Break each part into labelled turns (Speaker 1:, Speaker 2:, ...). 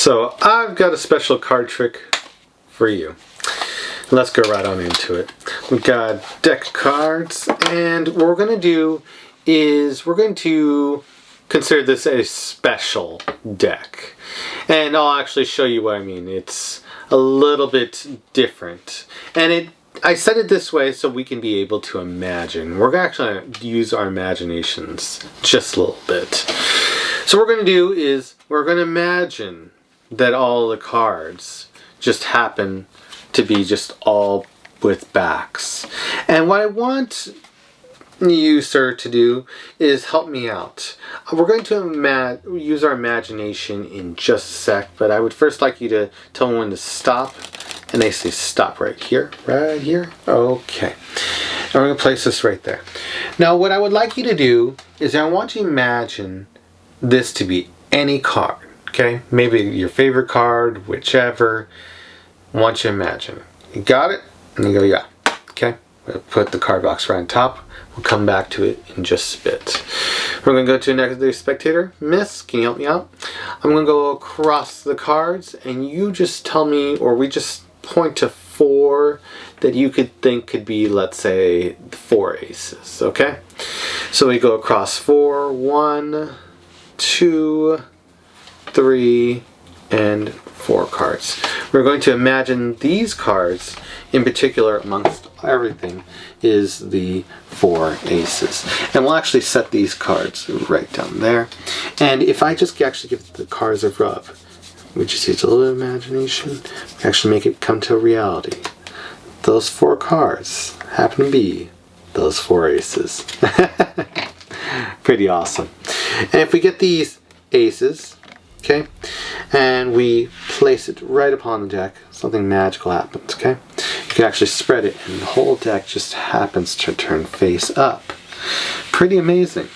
Speaker 1: So I've got a special card trick for you. Let's go right on into it. We've got a deck of cards, and what we're going to do is we're going to consider this a special deck. And I'll actually show you what I mean. It's a little bit different. And I said it this way so we can be able to imagine. We're actually going to use our imaginations just a little bit. So what we're going to do is we're going to imagine that all the cards just happen to be just all with backs. And what I want you, sir, to do is help me out. We're going to use our imagination in just a sec, but I would first like you to tell me when to stop. And they say stop right here, right here. Okay. And we're going to place this right there. Now what I would like you to do is I want you to imagine this to be any card. Okay? Maybe your favorite card, whichever. I want you to imagine. You got it? And you go, yeah. Okay? We'll put the card box right on top. We'll come back to it in just a bit. We're going to go to another spectator. Miss, can you help me out? I'm going to go across the cards, and you just tell me, or we just point to 4 that you could think could be, let's say, 4 aces. Okay? So we go across 4. 1, 2, 3, and 4 cards. We're going to imagine these cards, in particular, amongst everything, is the 4 aces. And we'll actually set these cards right down there. And if I just actually give the cards a rub, we just use a little imagination, we actually make it come to reality. Those 4 cards happen to be those 4 aces. Pretty awesome. And if we get these aces, okay, and we place it right upon the deck, something magical happens, okay? You can actually spread it and the whole deck just happens to turn face up. Pretty amazing.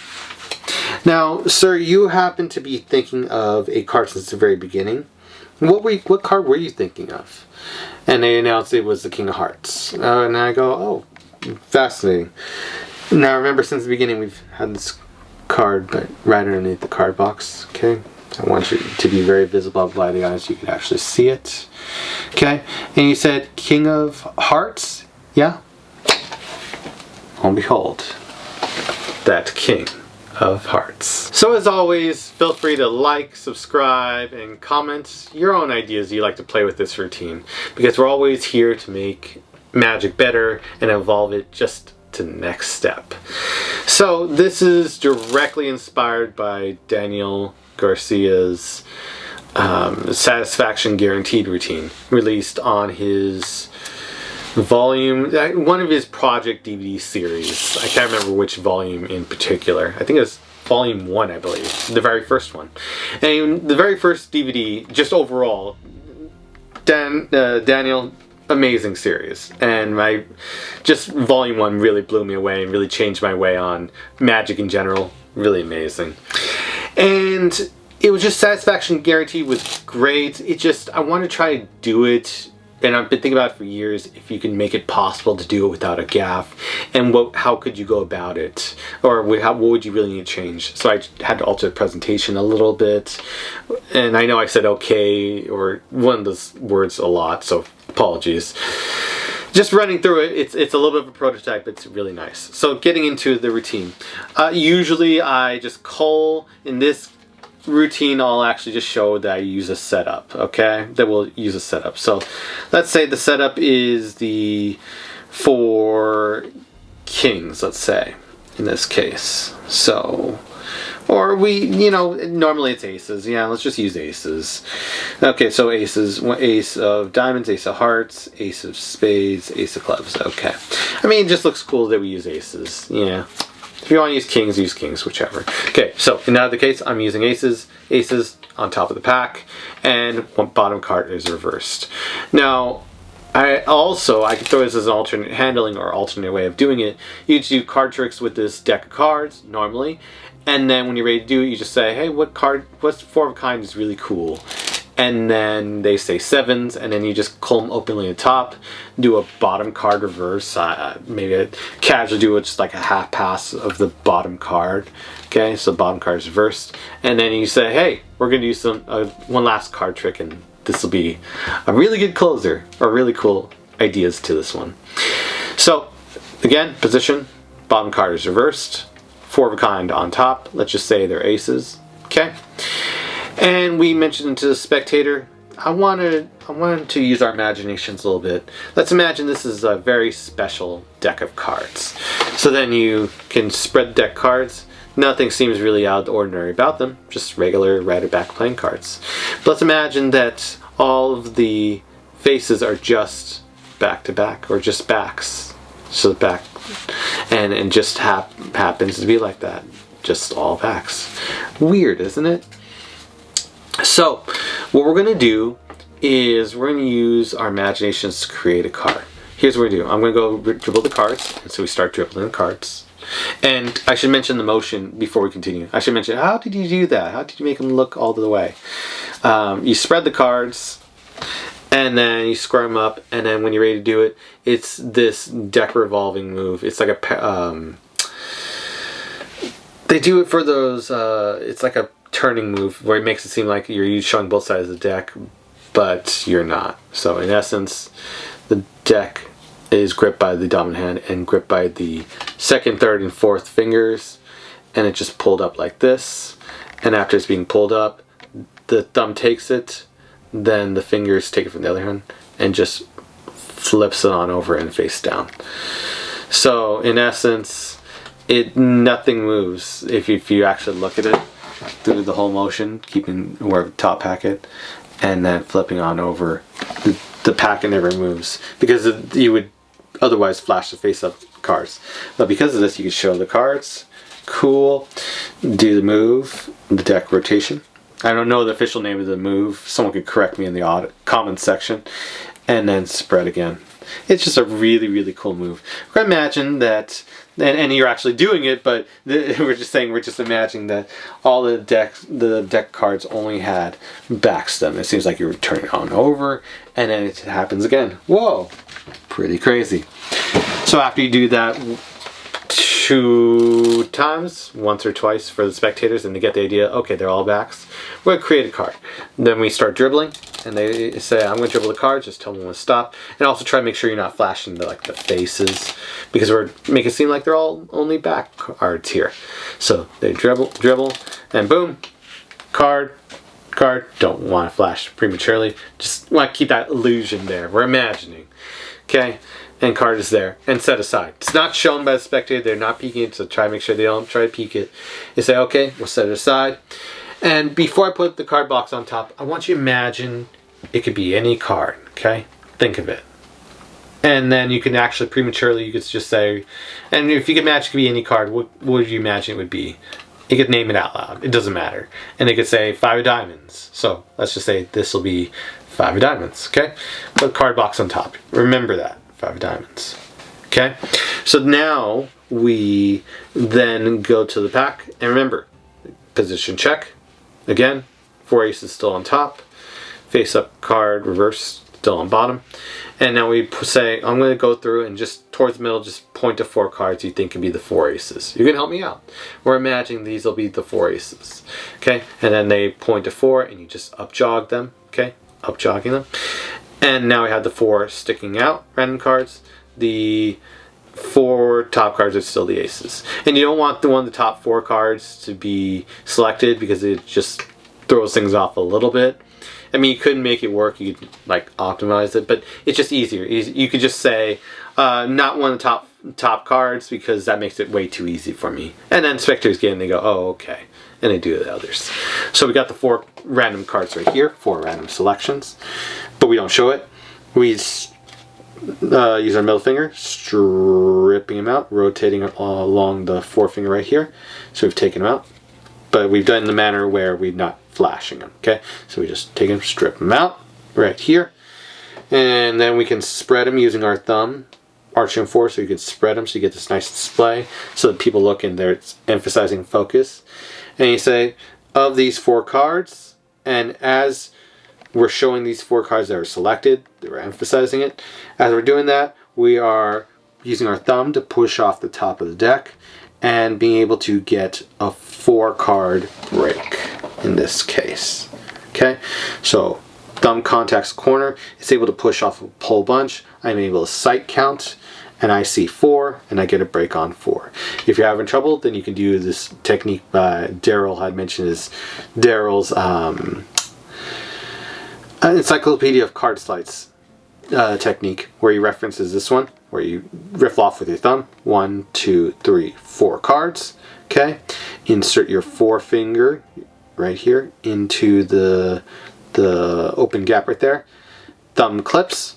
Speaker 1: Now, sir, you happen to be thinking of a card since the very beginning. What card were you thinking of? And they announced it was the King of Hearts. And I go, oh, fascinating. Now remember, since the beginning we've had this card but right underneath the card box, okay? I want you to be very visible by the eyes so you can actually see it. Okay? And you said King of Hearts? Yeah? Oh, behold, that King of Hearts. So as always, feel free to like, subscribe, and comment your own ideas you like to play with this routine, because we're always here to make magic better and evolve it just to the next step. So this is directly inspired by Daniel Garcia's Satisfaction Guaranteed routine, released on his one of his project DVD series. I can't remember which volume in particular. I think it was volume 1, I believe, the very first one. And the very first DVD, just overall, Daniel, amazing series. And just volume 1 really blew me away and really changed my way on magic in general. Really amazing. And it was just Satisfaction Guaranteed was great. I want to try to do it, and I've been thinking about it for years, if you can make it possible to do it without a gaff, and how could you go about it, or what would you really need to change. So I had to alter the presentation a little bit, and I know I said okay, or one of those words a lot, so apologies. Just running through it, it's a little bit of a prototype, it's really nice. So getting into the routine. Usually I just cull. In this routine, I'll actually just show that I use a setup, okay? That we'll use a setup. So let's say the setup is the 4 kings, let's say, in this case. So, or normally it's aces. Yeah, let's just use aces. Okay, so aces, ace of diamonds, ace of hearts, ace of spades, ace of clubs. Okay. I mean, it just looks cool that we use aces. Yeah. If you want to use kings, whichever. Okay, so in either case, I'm using aces on top of the pack, and one bottom card is reversed. Now, I can throw this as an alternate handling or alternate way of doing it. You do card tricks with this deck of cards, normally, and then when you're ready to do it, you just say, hey, what 4 of a kind is really cool? and then they say sevens, and then you just pull them openly at the top, do a bottom card reverse, maybe a casual do just like a half pass of the bottom card. Okay, so bottom card is reversed, and then you say, hey, we're going to use one last card trick, and this will be a really good closer, or really cool ideas to this one. So again, position, bottom card is reversed, 4 of a kind on top, let's just say they're aces. Okay, and we mentioned to the spectator, I wanted to use our imaginations a little bit. Let's imagine this is a very special deck of cards. So then you can spread deck cards. Nothing seems really out of the ordinary about them, just regular Rider back playing cards. But let's imagine that all of the faces are just back to back, or just backs. So back, and just happens to be like that, just all backs. Weird, isn't it? So what we're going to do is we're going to use our imaginations to create a card. Here's what we're going to do. I'm going to go dribble the cards, and so we start dribbling the cards. And I should mention the motion before we continue. I should mention, how did you do that? How did you make them look all the way? You spread the cards, and then you square them up, and then when you're ready to do it, it's this deck revolving move. It's like a they do it for those, it's like a turning move where it makes it seem like you're showing both sides of the deck, but you're not. So in essence, the deck is gripped by the dominant hand and gripped by the second, third, and fourth fingers, and it just pulled up like this. And after it's being pulled up, the thumb takes it, then the fingers take it from the other hand and just flips it on over and face down. So in essence, nothing moves if you actually look at it through the whole motion, keeping where top packet, and then flipping on over. The packet never moves because you would otherwise flash the face up cards. But because of this, you can show the cards. Cool. Do the move, the deck rotation. I don't know the official name of the move. Someone could correct me in the comments section. And then spread again. It's just a really, really cool move. Imagine that, and you're actually doing it, but we're just imagining that all the deck cards only had backs them. It seems like you would turn it on over, and then it happens again. Whoa, pretty crazy. So after you do that 2 times, once or twice for the spectators, and they get the idea, okay, they're all backs, we're going to create a card. Then we start dribbling, and they say, I'm going to dribble the cards, just tell them when to stop, and also try to make sure you're not flashing the faces, because we're making it seem like they're all only back cards here. So they dribble, and boom, card, don't want to flash prematurely, just want to keep that illusion there, we're imagining, okay? And card is there and set aside. It's not shown by the spectator. They're not peeking it, so try to make sure they don't try to peek it. You say, okay, we'll set it aside. And before I put the card box on top, I want you to imagine it could be any card, okay? Think of it. And then you can actually prematurely, you could just say, and if you can imagine it could be any card, what would you imagine it would be? You could name it out loud. It doesn't matter. And they could say 5 of diamonds. So let's just say this will be 5 of diamonds, okay? Put the card box on top. Remember that. 5 of diamonds. Okay, so now we then go to the pack, and remember, position check. Again, 4 aces still on top, face up card reverse still on bottom, and now we say I'm going to go through and just towards the middle, just point to 4 cards you think can be the 4 aces. You can help me out. We're imagining these will be the 4 aces. Okay, and then they point to 4, and you just up jog them. Okay, up jogging them. And now we have the 4 sticking out, random cards. The 4 top cards are still the aces. And you don't want the top 4 cards to be selected because it just throws things off a little bit. I mean, you couldn't make it work, you could optimize it, but it's just easier. You could just say, not one of the top cards because that makes it way too easy for me. And then spectators get in and they go, oh, okay. And they do the others. So we got the 4 random cards right here, 4 random selections, but we don't show it. We use our middle finger, stripping them out, rotating along the forefinger right here. So we've taken them out, but we've done it in the manner where we're not flashing them. Okay, so we just take them, strip them out right here, and then we can spread them using our thumb, arching them forward, so you can spread them so you get this nice display, so that people look in there. It's emphasizing focus. And you say, of these 4 cards, and as we're showing these 4 cards that are selected. We're emphasizing it. As we're doing that, we are using our thumb to push off the top of the deck and being able to get a 4-card break in this case. Okay, so thumb contacts corner. It's able to push off a whole bunch. I'm able to sight count, and I see 4, and I get a break on 4. If you're having trouble, then you can do this technique Daryl had mentioned, is Daryl's Encyclopedia of Card Sleights technique, where he references this one, where you riff off with your thumb. 1, 2, 3, 4 cards. Okay, insert your forefinger right here into the open gap right there. Thumb clips,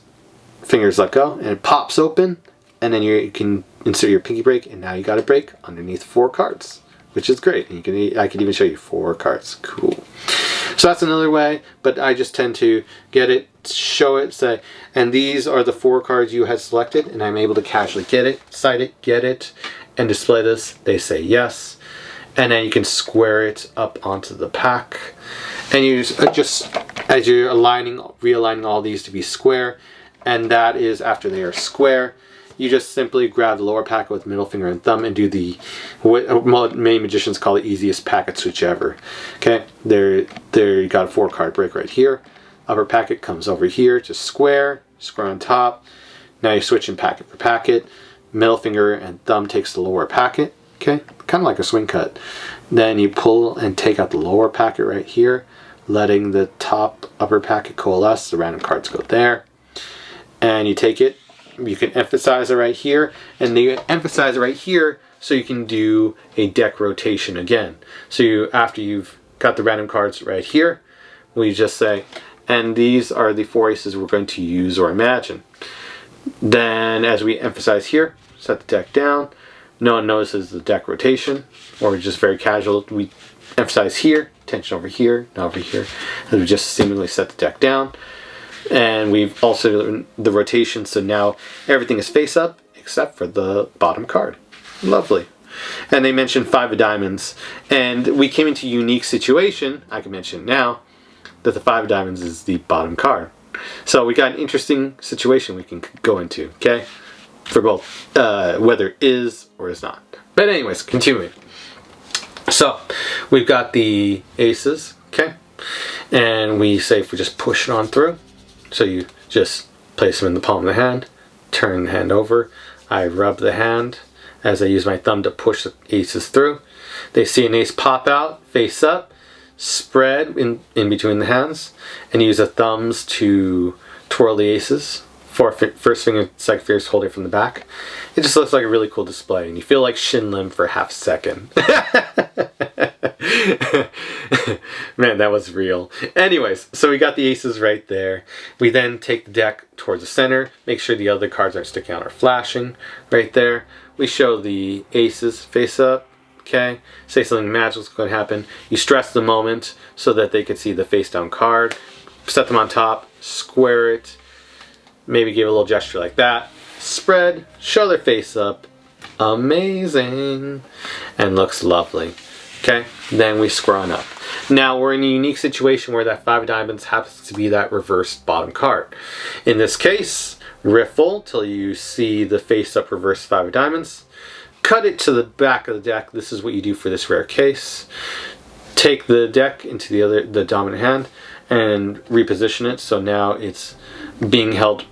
Speaker 1: fingers let go, and it pops open. And then you can insert your pinky break, and now you got a break underneath 4 cards, which is great. And I can even show you 4 cards. Cool. So that's another way, but I just tend to get it, show it, say, and these are the 4 cards you had selected, and I'm able to casually get it, cite it, get it, and display this. They say yes, and then you can square it up onto the pack, and you just as you're realigning all these to be square, and that is after they are square. You just simply grab the lower packet with middle finger and thumb and do what many magicians call the easiest packet switch ever. Okay, there you got a 4-card break right here. Upper packet comes over here to square on top. Now you're switching packet for packet. Middle finger and thumb takes the lower packet. Okay, kind of like a swing cut. Then you pull and take out the lower packet right here, letting the upper packet coalesce. The random cards go there. And you take it. You can emphasize it right here, and you emphasize it right here so you can do a deck rotation again. So after you've got the random cards right here, we just say, and these are the 4 aces we're going to use or imagine. Then as we emphasize here, set the deck down. No one notices the deck rotation, or just very casual. We emphasize here, tension over here, not over here, and we just seemingly set the deck down. And we've also the rotation, so now everything is face up except for the bottom card. Lovely. And they mentioned 5 of diamonds, and we came into a unique situation. I can mention now that the 5 of diamonds is the bottom card. So we got an interesting situation we can go into, okay, for both whether it is or is not. But anyways, continuing. So we've got the aces, okay, and we say if we just push it on through. So you just place them in the palm of the hand, turn the hand over. I rub the hand as I use my thumb to push the aces through. They see an ace pop out, face up, spread in between the hands, and use the thumbs to twirl the aces. First finger, second finger is holding from the back. It just looks like a really cool display, and you feel like Shin Lim for half a second. Man, that was real. Anyways, so we got the aces right there. We then take the deck towards the center, make sure the other cards aren't sticking out or flashing right there. We show the aces face up, okay? Say something magical is going to happen. You stress the moment so that they can see the face down card. Set them on top, square it, maybe give a little gesture like that. Spread, show their face up. Amazing. And looks lovely. Okay, then we square on up. Now we're in a unique situation where that 5 of diamonds happens to be that reversed bottom card. In this case, riffle till you see the face up reversed 5 of diamonds. Cut it to the back of the deck. This is what you do for this rare case. Take the deck into the dominant hand and reposition it. So now it's being held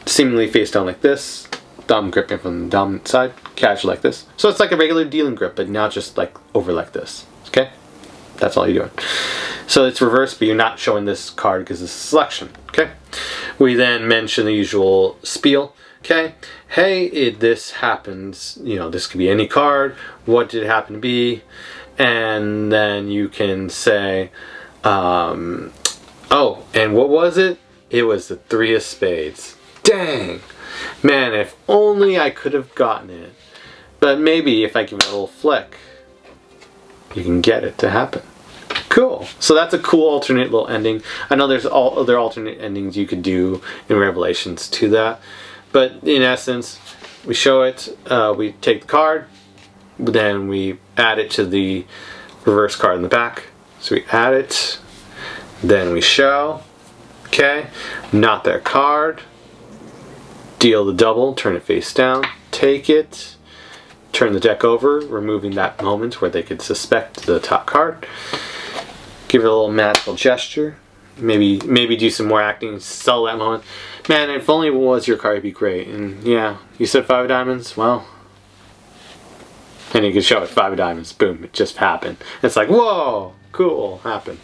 Speaker 1: seemingly face down like this. Thumb gripping from the dominant side, casual like this. So it's like a regular dealing grip, but now just like over like this. Okay? That's all you're doing. So it's reversed, but you're not showing this card because it's a selection. Okay? We then mention the usual spiel. Okay? Hey, this happens. You know, this could be any card. What did it happen to be? And then you can say, oh, and what was it? It was the 3 of spades. Dang! Man, if only I could have gotten it. But maybe if I give it a little flick, you can get it to happen. Cool. So that's a cool alternate little ending. I know there's all other alternate endings you could do in Revelations to that. But in essence, we show it, we take the card, then we add it to the reverse card in the back. So we add it, then we show, Okay, not their card. Deal the double, turn it face down, take it, turn the deck over, removing that moment where they could suspect the top card. Give it a little magical gesture. Maybe do some more acting, sell that moment. Man, if only it was your card, it'd be great. And yeah, you said 5 of diamonds, well. And you can show it 5 of diamonds, boom, it just happened. It's like, whoa, cool, happened.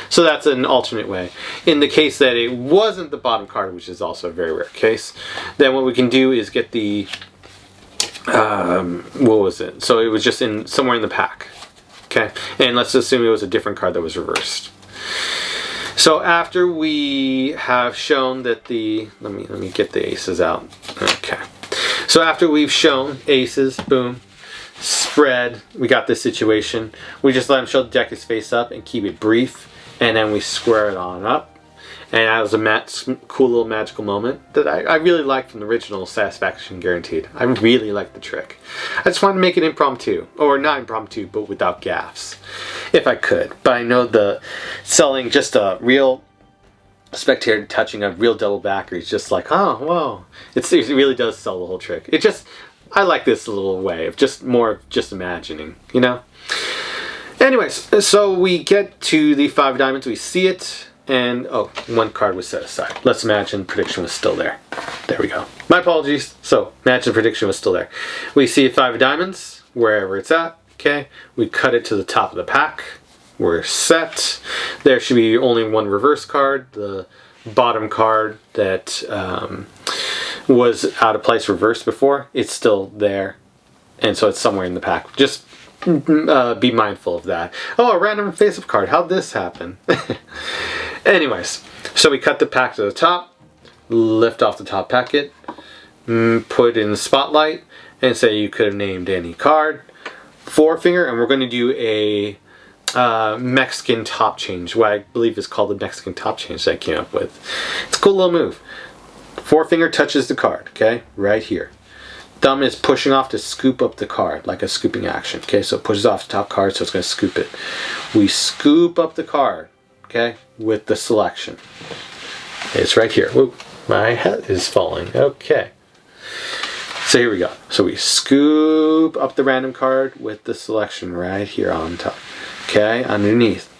Speaker 1: So that's an alternate way. In the case that it wasn't the bottom card, which is also a very rare case, then what we can do is get the, what was it? So it was just in somewhere in the pack. Okay, and let's assume it was a different card that was reversed. So after we have shown that the, let me get the aces out. Okay. So after we've shown aces, boom, spread, we got this situation. We just let him show the deck his face up and keep it brief, and then we square it on up. And that was a cool little magical moment that I really liked from the original Satisfaction Guaranteed. I really liked the trick. I just wanted to make it impromptu, or not impromptu, but without gaffes, if I could. But I know the selling just a real spectator touching a real double backer is just like, oh, whoa. It really does sell the whole trick. It just, I like this little way of just more of just imagining, you know? Anyways, so we get to the 5 of diamonds, we see it. And, oh, 1 card was set aside. Let's imagine prediction was still there. There we go. My apologies. So, imagine prediction was still there. We see a 5 of diamonds, wherever it's at. Okay. We cut it to the top of the pack. We're set. There should be only 1 reverse card. The bottom card that was out of place reversed before, it's still there. And so it's somewhere in the pack. Just be mindful of that. Oh, a random face-up card. How'd this happen? Anyways, so we cut the pack to the top, lift off the top packet, put it in the spotlight, and say you could have named any card. 4-finger, and we're going to do a Mexican top change, what I believe is called the Mexican top change that I came up with. It's a cool little move. 4-finger touches the card, okay, right here. Thumb is pushing off to scoop up the card, like a scooping action. Okay, so it pushes off the top card, so it's going to scoop it. We scoop up the card, okay, with the selection. It's right here. Whoop, my head is falling. Okay. So here we go. So we scoop up the random card with the selection right here on top. Okay, underneath.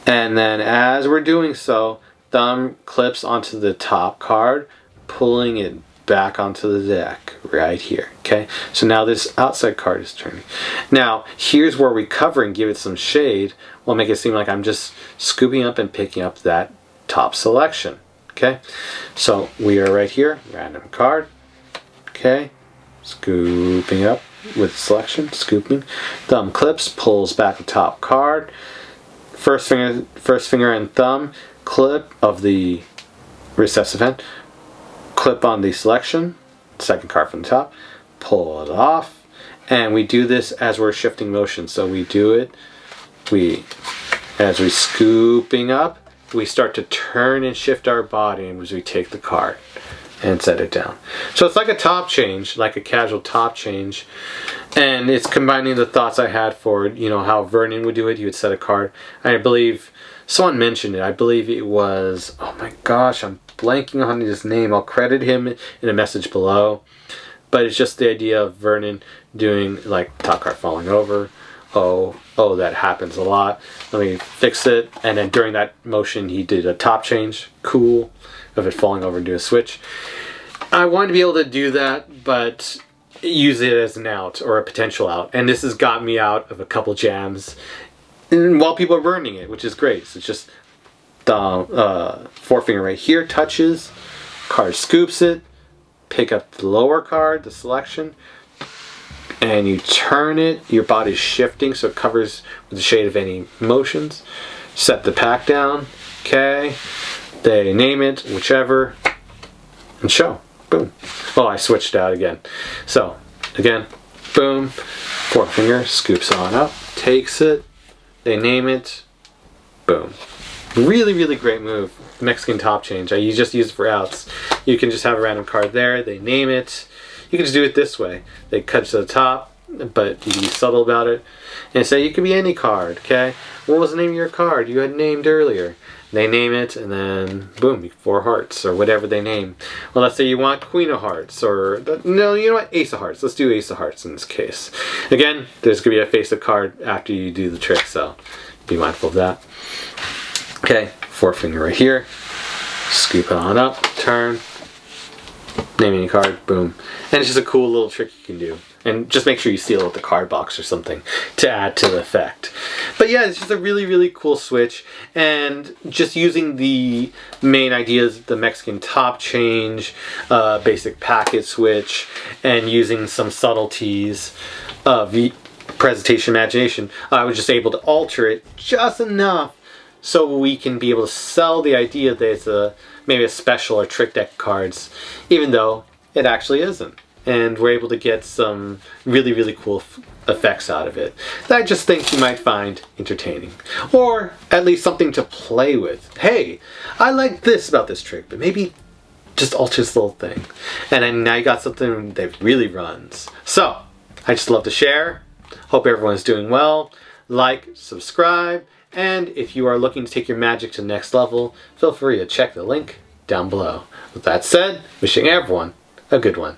Speaker 1: And then as we're doing so, thumb clips onto the top card, pulling it back onto the deck right here. Okay, so now this outside card is turning. Now here's where we cover and give it some shade. We'll make it seem like I'm just scooping up and picking up that top selection. Okay, so we are right here, random card. Okay, scooping up with selection, scooping. Thumb clips, pulls back the top card. First finger and thumb clip of the recessive hand. Clip on the selection, second card from the top, pull it off, and we do this as we're shifting motion. So we do it, as we scooping up, we start to turn and shift our body as we take the card and set it down. So it's like a top change, like a casual top change, and it's combining the thoughts I had for, you know, how Vernon would do it. He would set a card. I believe someone mentioned it. I believe it was, oh my gosh, I'm blanking on his name. I'll credit him in a message below. But it's just the idea of Vernon doing like top card falling over. Oh, that happens a lot. Let me fix it. And then during that motion, he did a top change. Cool. Of it falling over and do a switch. I wanted to be able to do that, but use it as an out or a potential out. And this has got me out of a couple jams and while people are burning it, which is great. So it's just the 4-finger right here touches, card scoops it, pick up the lower card, the selection, and you turn it. Your body's shifting so it covers with the shade of any motions. Set the pack down. Okay. They name it, whichever, and show. Boom. Oh, I switched out again. So, again, boom, 4-finger, scoops on up, takes it, they name it, boom. Really, really great move. Mexican top change. You just use it for outs. You can just have a random card there, they name it. You can just do it this way. They cut to the top, but you can be subtle about it. And say, you could be any card, okay? What was the name of your card you had named earlier? They name it, and then boom, 4 hearts or whatever they name. Well, let's say you want Queen of Hearts, or no, you know what, Ace of Hearts. Let's do Ace of Hearts in this case. Again, there's gonna be a face-up card after you do the trick, so be mindful of that. Okay, 4th finger right here. Scoop it on up, turn, name any card, boom, and it's just a cool little trick you can do. And just make sure you seal it with the card box or something to add to the effect. But yeah, it's just a really, really cool switch. And just using the main ideas, the Mexican top change, basic packet switch, and using some subtleties of presentation imagination, I was just able to alter it just enough so we can be able to sell the idea that it's maybe a special or trick deck cards, even though it actually isn't. And we're able to get some really, really cool effects out of it that I just think you might find entertaining. Or at least something to play with. Hey, I like this about this trick, but maybe just alter this little thing. And then now you got something that really runs. So, I just love to share. Hope everyone's doing well. Like, subscribe, and if you are looking to take your magic to the next level, feel free to check the link down below. With that said, wishing everyone a good one.